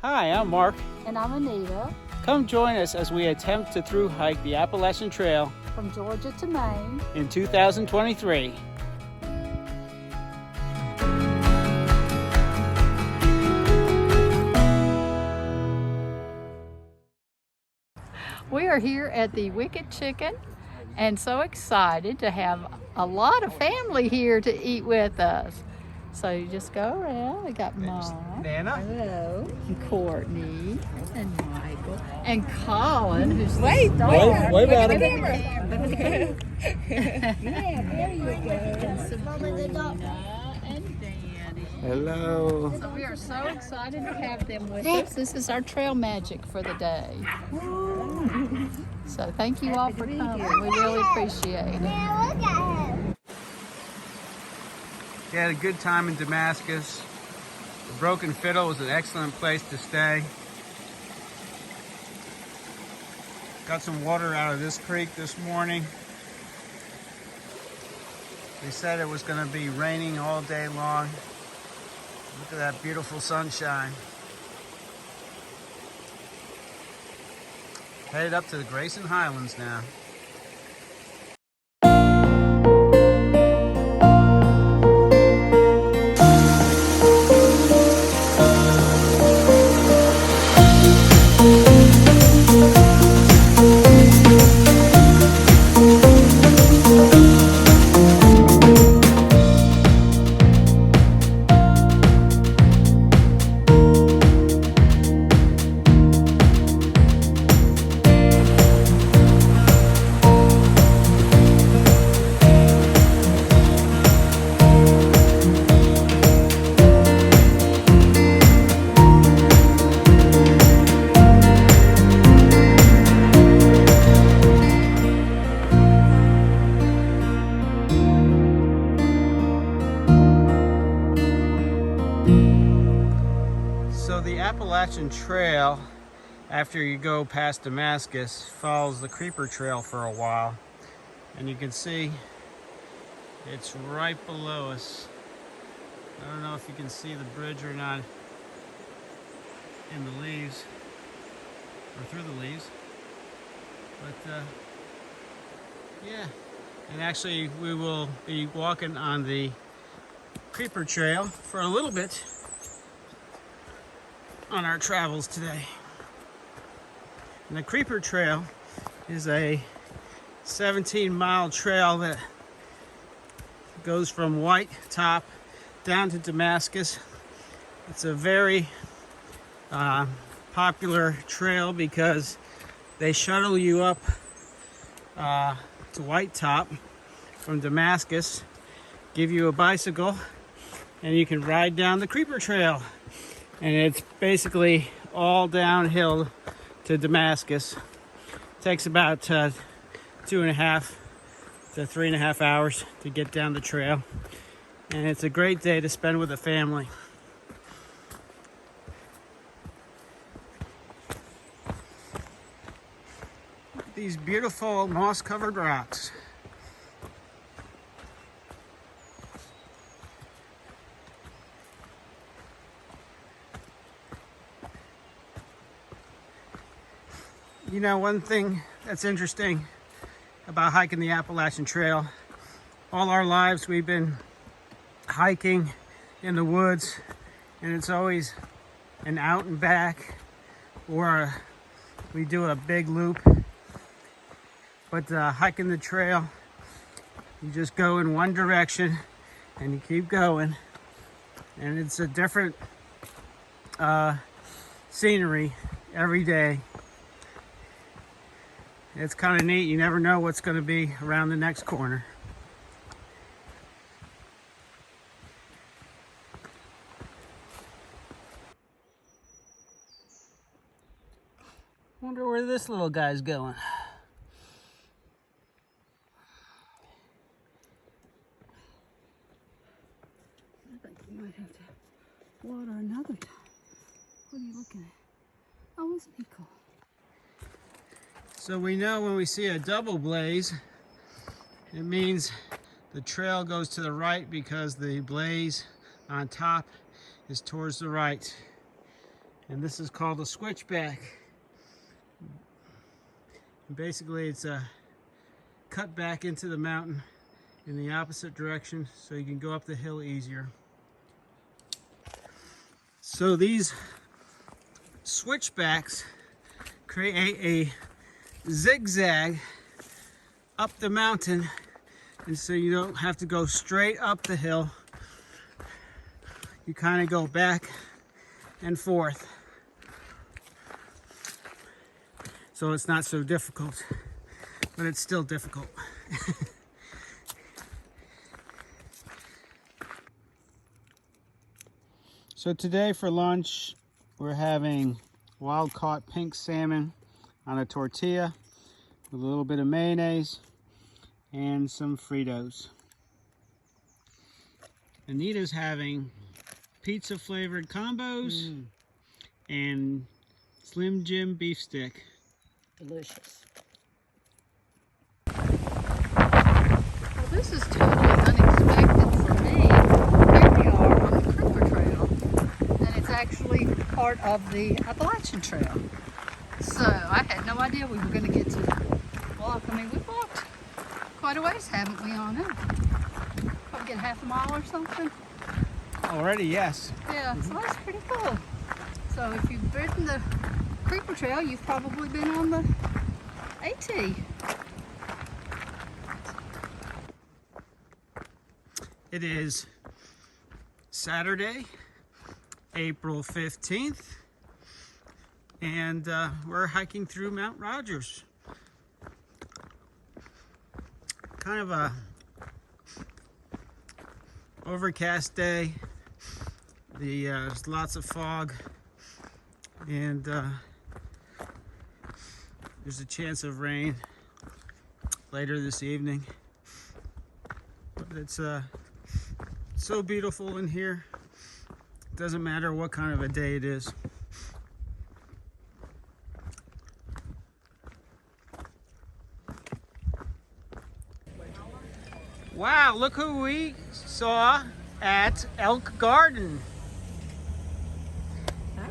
Hi, I'm Mark. And I'm Anita. Come join us as we attempt to through hike the Appalachian Trail From Georgia to Maine in 2023. We are here at the Wicked Chicken and so excited to have a lot of family here to eat with us. So you just go around. We got Mom, Nana. hello, and Courtney, and Michael, and Colin, who's Wave at him. Yeah, there you go. And Sabrina and Danny. Hello. So we are so excited to have them with us. This is our trail magic for the day. So thank you all for coming. We really appreciate it. We had a good time in Damascus. The Broken Fiddle was an excellent place to stay. Got some water out of this creek this morning. They said it was going to be raining all day long. Look at that beautiful sunshine. Headed up to the Grayson Highlands now. So the Appalachian Trail, after you go past Damascus, follows the Creeper Trail for a while. And you can see it's right below us. I don't know if you can see the bridge or not in the leaves, or through the leaves. But yeah, and actually we will be walking on the Creeper Trail for a little bit on our travels today. And the Creeper Trail is a 17-mile trail that goes from White Top down to Damascus. It's a very popular trail because they shuttle you up to White Top from Damascus, give you a bicycle, and you can ride down the Creeper Trail. And it's basically all downhill to Damascus. It takes about 2.5 to 3.5 hours to get down the trail. And it's a great day to spend with the family. These beautiful moss-covered rocks. You know, one thing that's interesting about hiking the Appalachian Trail, all our lives we've been hiking in the woods, and it's always an out and back, or we do a big loop. But hiking the trail, you just go in one direction and you keep going, and it's a different scenery every day. It's kind of neat. You never know what's going to be around the next corner. Wonder where this little guy's going. I think we might have to water another time. What are you looking at? Oh, isn't he cool? So we know when we see a double blaze, it means the trail goes to the right because the blaze on top is towards the right. And this is called a switchback. And basically it's a cut back into the mountain in the opposite direction so you can go up the hill easier. So these switchbacks create a zigzag up the mountain, and so you don't have to go straight up the hill. You kind of go back and forth. So it's not so difficult, but it's still difficult. So today for lunch, we're having wild caught pink salmon on a tortilla with a little bit of mayonnaise and some Fritos. Anita's having pizza flavored combos and Slim Jim beef stick. Delicious. Well, this is totally unexpected for me. Here we are on the Creeper Trail, and it's actually part of the Appalachian Trail. So I had no idea we were going to get to walk. I mean, we've walked quite a ways, haven't we, on it? Probably get half a mile or something. Already, yes. Yeah, so that's pretty cool. So if you've ridden the Creeper Trail, you've probably been on the AT. It is Saturday, April 15th, and we're hiking through Mount Rogers. Kind of a overcast day. There's lots of fog, and there's a chance of rain later this evening. But it's so beautiful in here. It doesn't matter what kind of a day it is. Wow, look who we saw at Elk Garden.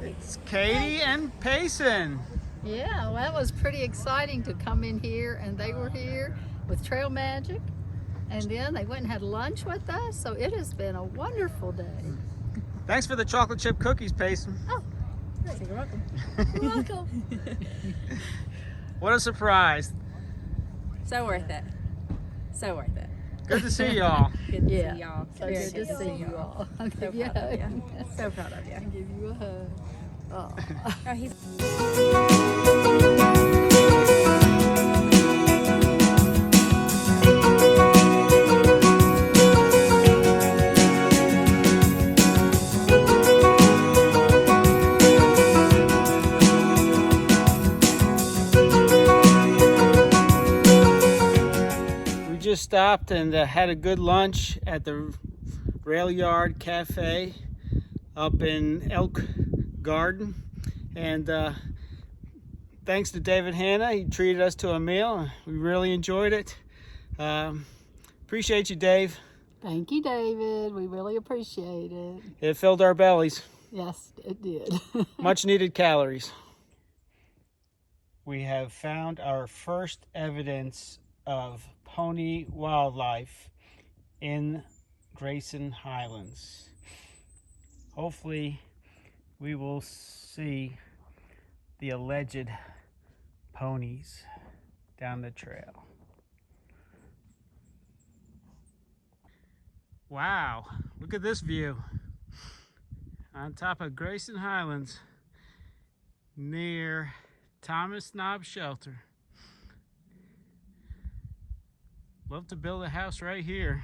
It's Katie and Payson. Yeah, well, that was pretty exciting to come in here, and they were here with Trail Magic, and then they went and had lunch with us, so it has been a wonderful day. Thanks for the chocolate chip cookies, Payson. Oh, you're welcome. You're welcome. What a surprise. So worth it. So worth it. Good to see y'all. Good to Yeah. see y'all. So Very good to see you all. I'll So give you a proud of hug. you. So proud of you. I'll give you a hug. Oh. Oh, he's We just stopped and had a good lunch at the Rail Yard Cafe up in Elk Garden, and thanks to David Hanna, he treated us to a meal. We really enjoyed it. Appreciate you, Dave. Thank you, David. We really appreciate it. It filled our bellies. Yes, it did. Much needed calories. We have found our first evidence of pony wildlife in Grayson Highlands. Hopefully we will see the alleged ponies down the trail. Wow, look at this view on top of Grayson Highlands near Thomas Knob Shelter. Love to build a house right here.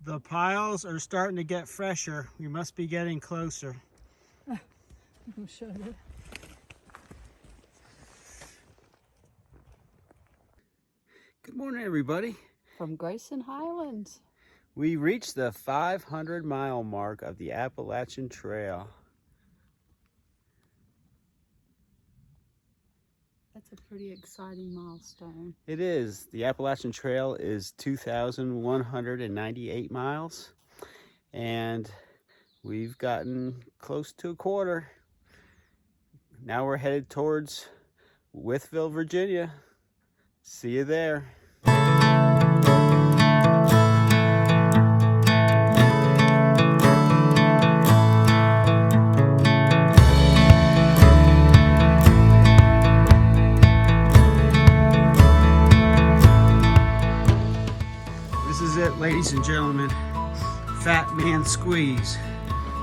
The piles are starting to get fresher. We must be getting closer. I'll show you. Good morning, everybody. from Grayson Highlands. We reached the 500-mile mark of the Appalachian Trail. That's a pretty exciting milestone. It is. The Appalachian Trail is 2,198 miles, and we've gotten close to a quarter. Now we're headed towards Wytheville, Virginia. See you there. This is it, ladies and gentlemen. Fat Man Squeeze.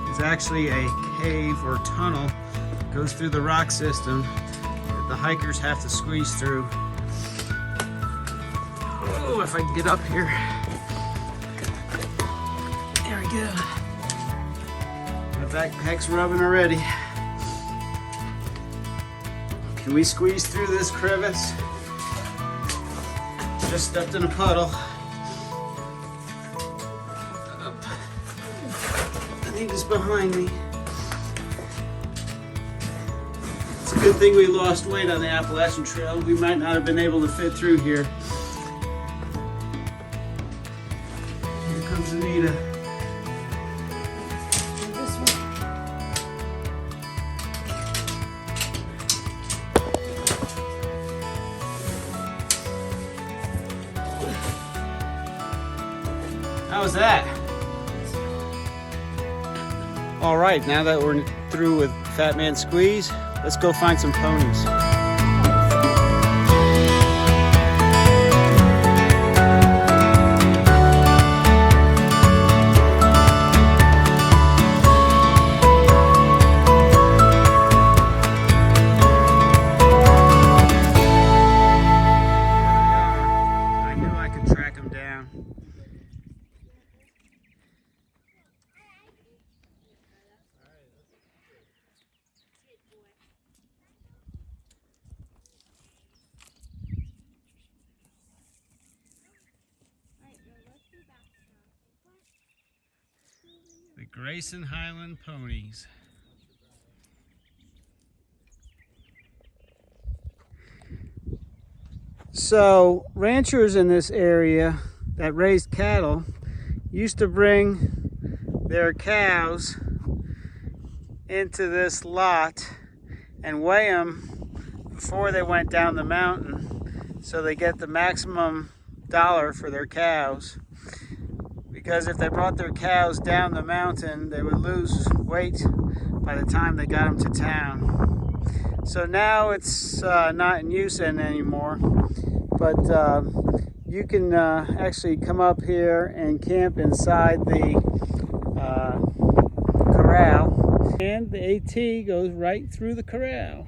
It's actually a cave or tunnel that goes through the rock system that the hikers have to squeeze through. Oh, if I can get up here. There we go. My backpack's rubbing already. Can we squeeze through this crevice? Just stepped in a puddle. I think it's behind me. It's a good thing we lost weight on the Appalachian Trail. We might not have been able to fit through here. Here comes Anita. This way. How was that? All right, now that we're through with Fat Man Squeeze, let's go find some ponies. I knew I could track them down. The Grayson Highland ponies. So, ranchers in this area that raised cattle used to bring their cows into this lot and weigh them before they went down the mountain so they get the maximum dollar for their cows. Because if they brought their cows down the mountain, they would lose weight by the time they got them to town. So now it's not in use anymore, but you can actually come up here and camp inside the corral, and the AT goes right through the corral.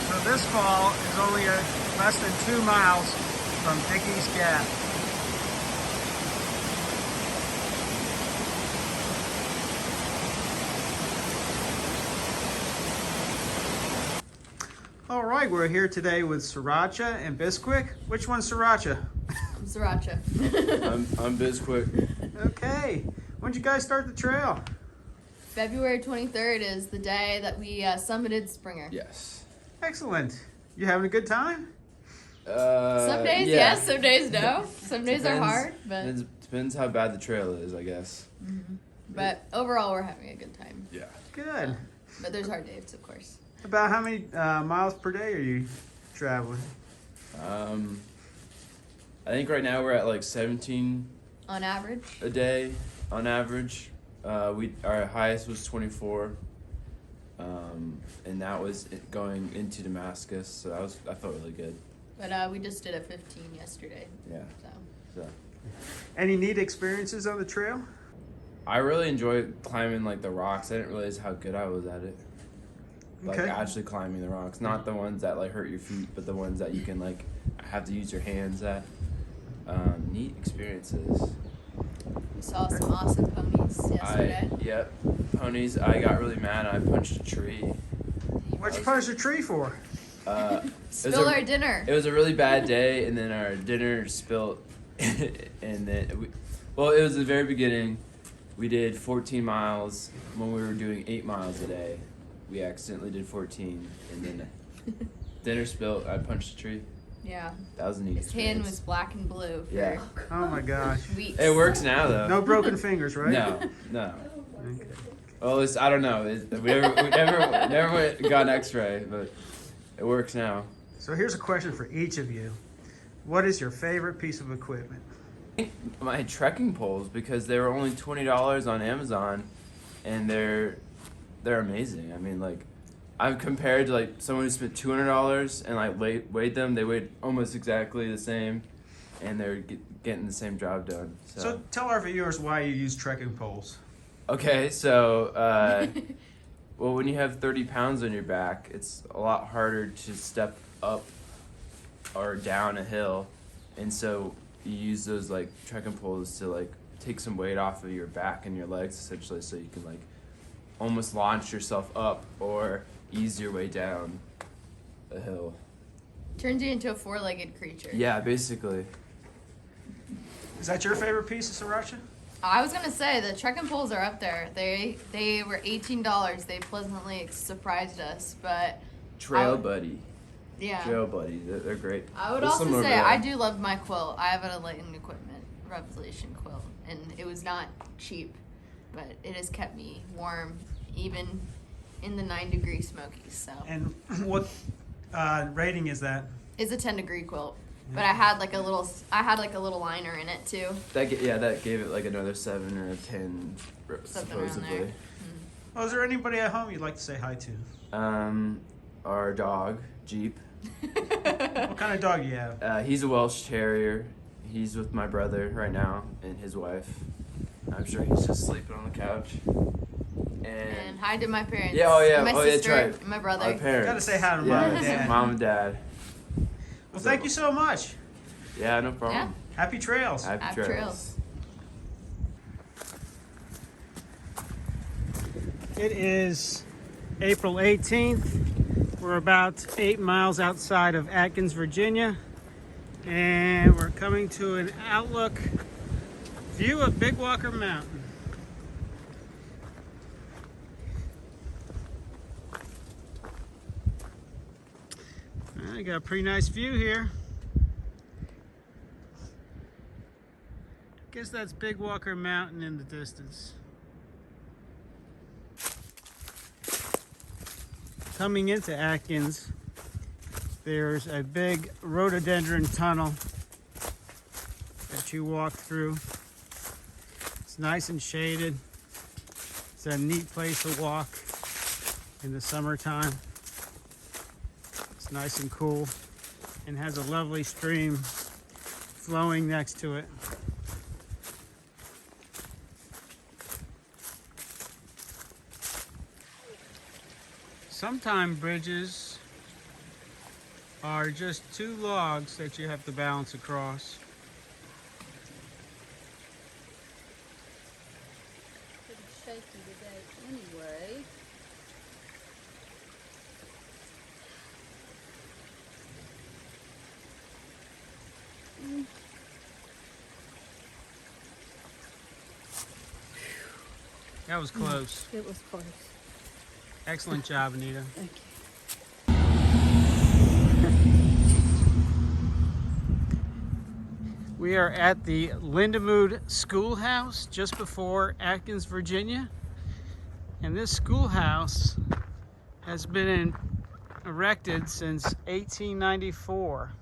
So this fall is only less than 2 miles from Dickey's Gap. All right, we're here today with Sriracha and Bisquick. Which one's Sriracha? I'm Sriracha. I'm Bisquick. Okay. When'd you guys start the trail? February 23rd is the day that we summited Springer. Yes. Excellent. You having a good time? Some days yeah. yes, some days no. Some days are hard, but Depends how bad the trail is, I guess. but overall we're having a good time. Yeah. Good. But there's hard days, of course. About how many miles per day are you traveling? I think right now we're at like 17 On average. a day on average. Our highest was 24, and that was going into Damascus, so I felt really good. But we just did a 15 yesterday. Yeah. So Any neat experiences on the trail? I really enjoyed climbing like the rocks. I didn't realize how good I was at it. Like Okay. actually climbing the rocks, not the ones that like hurt your feet, but the ones that you can like have to use your hands at. Neat experiences. we saw some awesome ponies yesterday. Ponies. I got really mad. I punched a tree. What'd you punish a tree for? Spill our dinner. It was a really bad day, and then our dinner spilled, and then it was the very beginning. We did 14 miles when we were doing 8 miles a day. We accidentally did 14, and then dinner spilled. I punched a tree. Yeah. That was a neat His hand was black and blue for Yeah. Oh my gosh. weeks. It works now though. No broken fingers, right? No. Okay. Well, I don't know. We never got an X-ray, but it works now. So here's a question for each of you. What is your favorite piece of equipment? My trekking poles, because they were only $20 on Amazon, and they're amazing. I mean, like, I'm compared to like someone who spent $200 and like weighed them. They weighed almost exactly the same, and they're getting the same job done. So tell our viewers why you use trekking poles. Okay, so well, when you have 30 pounds on your back, it's a lot harder to step up or down a hill, and so you use those like trekking poles to like take some weight off of your back and your legs, essentially, so you can like almost launch yourself up or ease your way down a hill. Turns you into a four-legged creature. Yeah, basically. Is that your favorite piece of sriracha? I was gonna say the trekking poles are up there. They were $18. They pleasantly surprised us, but Trail Buddy. yeah. Trail Buddy. They're great. I would There's also some over say there. I do love my quilt. I have an Lighting Equipment Revelation quilt, and it was not cheap, but it has kept me warm even in the 9-degree Smokies. So And what rating is that? it's a 10-degree quilt, but I had like a little liner in it too. That gave it like another 7 or a 10, Something around supposedly. there. Oh, is there anybody at home you'd like to say hi to? Our dog, Jeep. What kind of dog do you have? He's a Welsh Terrier. He's with my brother right now and his wife. I'm sure he's just sleeping on the couch. And hi to my parents. Yeah, oh yeah, my oh sister, yeah, that's right. and my brother. Our parents. Gotta say hi to yeah, Mom and Dad. Mom and Dad. Well, thank you so much. Yeah, no problem. Yeah. Happy trails. Happy Happy trails. trails. It is April 18th. We're about 8 miles outside of Atkins, Virginia. And we're coming to an outlook view of Big Walker Mountain. I got a pretty nice view here. Guess that's Big Walker Mountain in the distance. Coming into Atkins, there's a big rhododendron tunnel that you walk through. It's nice and shaded. It's a neat place to walk in the summertime. It's nice and cool and has a lovely stream flowing next to it. Sometimes bridges are just 2 logs that you have to balance across. Pretty shaky today anyway. That was close. It was close. Excellent job, Anita. Thank you. We are at the Lindemood Schoolhouse just before Atkins, Virginia. And this schoolhouse has been erected since 1894.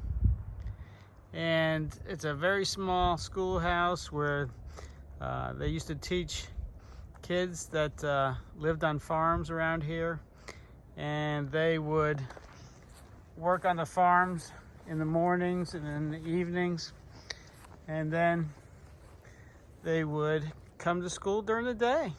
And it's a very small schoolhouse where they used to teach kids that lived on farms around here. And they would work on the farms in the mornings and in the evenings. And then they would come to school during the day.